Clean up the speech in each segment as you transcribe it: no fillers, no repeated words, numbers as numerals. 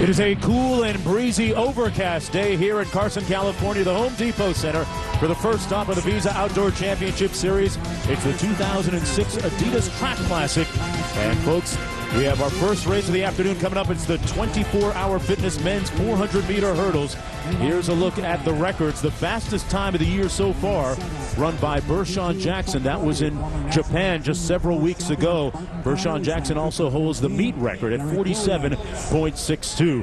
It is a cool and breezy overcast day here in Carson, California, the Home Depot Center for the first stop of the Visa Outdoor Championship Series. It's the 2006 Adidas Track Classic. And folks, we have our first race of the afternoon coming up. It's the 24-hour fitness men's 400-meter hurdles. Here's a look at the records. The fastest time of the year so far, run by Bershawn Jackson. That was in Japan just several weeks ago. Bershawn Jackson also holds the meet record at 47.62.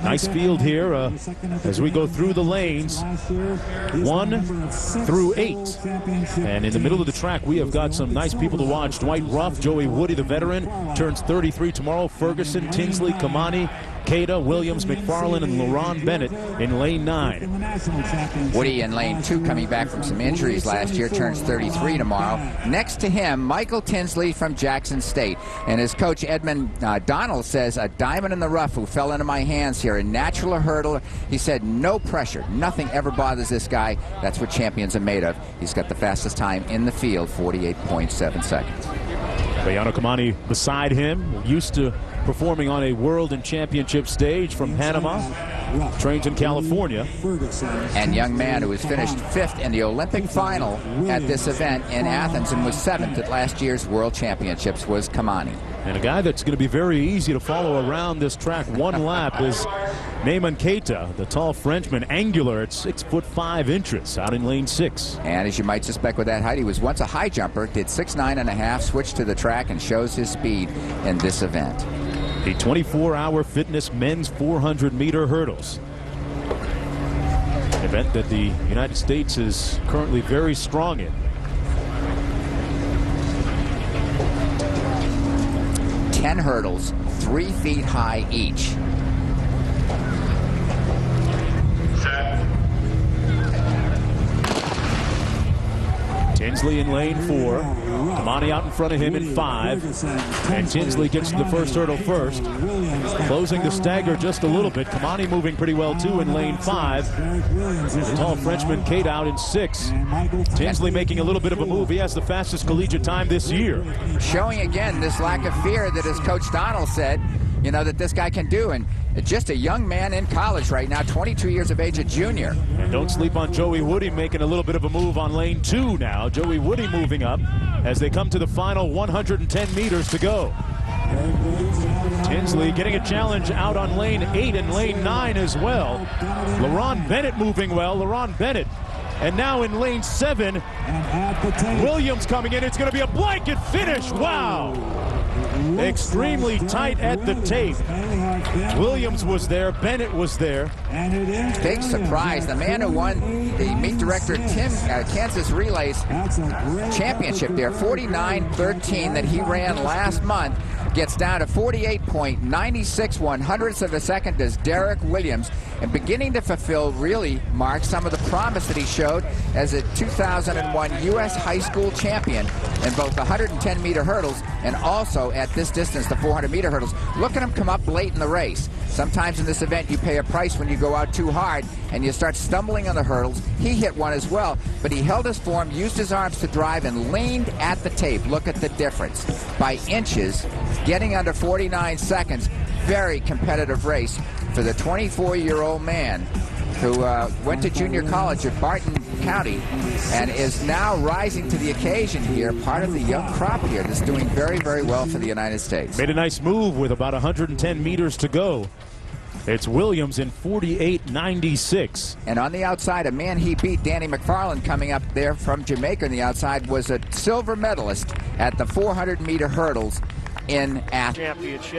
Nice field here as we go through the lanes, 1 through 8. And in the middle of the track, we have got some nice people to watch. Dwight Ruff, Joey Woody, the veteran, turns 33 tomorrow. Ferguson, Tinsley, Kamani, Keita, Williams, McFarland, and LaRon Bennett in lane 9. Woody in lane 2, coming back from some injuries last year, turns 33 tomorrow. Next to him, Michael Tinsley from Jackson State. And his coach, Edmund Donald, says, a diamond in the rough who fell into my hands here. A natural hurdler. He said, no pressure. Nothing ever bothers this guy. That's what champions are made of. He's got the fastest time in the field, 48.7 seconds. Bayano Kamani beside him, used to performing on a world and championship stage from Panama, trains in California. And young man who was finished 5th in the Olympic final at this event in Athens and was 7th at last year's World Championships was Kamani. And a guy that's going to be very easy to follow around this track one lap is Neyman Keita, the tall Frenchman, angular at 6'5" out in lane 6. And as you might suspect with that height, he was once a high jumper, did 6'9½", switched to the track and shows his speed in this event. The 24-hour fitness men's 400-meter hurdles. An event that the United States is currently very strong in. 10 hurdles, 3 feet high each. Tinsley in lane 4. Kamani out in front of him in 5. And Tinsley gets to the first hurdle first. Closing the stagger just a little bit. Kamani moving pretty well too in lane 5. The tall Frenchman Keita out in 6. Tinsley making a little bit of a move. He has the fastest collegiate time this year. Showing again this lack of fear that his coach Donald said, you know, that this guy can do. And just a young man in college right now, 22 years of age, a junior. And don't sleep on Joey Woody making a little bit of a move on lane 2 now. Joey Woody moving up as they come to the final 110 meters to go. Tinsley getting a challenge out on lane 8 and lane 9 as well. LaRon Bennett moving well. LaRon Bennett. And now in lane 7, Williams coming in. It's going to be a blanket finish. Wow. Extremely tight at the tape. Williams was there. Bennett was there. Big surprise. The man who won the meet director Kansas Relays championship there, 49.13 that he ran last month, gets down to 48.96 of a second as Derek Williams, and beginning to fulfill, really, Mark, some of the promise that he showed as a 2001 U.S. high school champion in both the 110-meter hurdles and also at this distance, the 400-meter hurdles. Look at him come up late in the race. Sometimes in this event, you pay a price when you go out too hard and you start stumbling on the hurdles. He hit one as well, but he held his form, used his arms to drive, and leaned at the tape. Look at the difference. By inches, getting under 49 seconds. Very competitive race for the 24-year-old man who went to junior college at Barton County and is now rising to the occasion here, part of the young crop here that's doing very, very well for the United States. Made a nice move with about 110 meters to go. It's Williams in 48.96. And on the outside, a man he beat, Danny McFarland, coming up there from Jamaica on the outside, was a silver medalist at the 400-meter hurdles in Athens.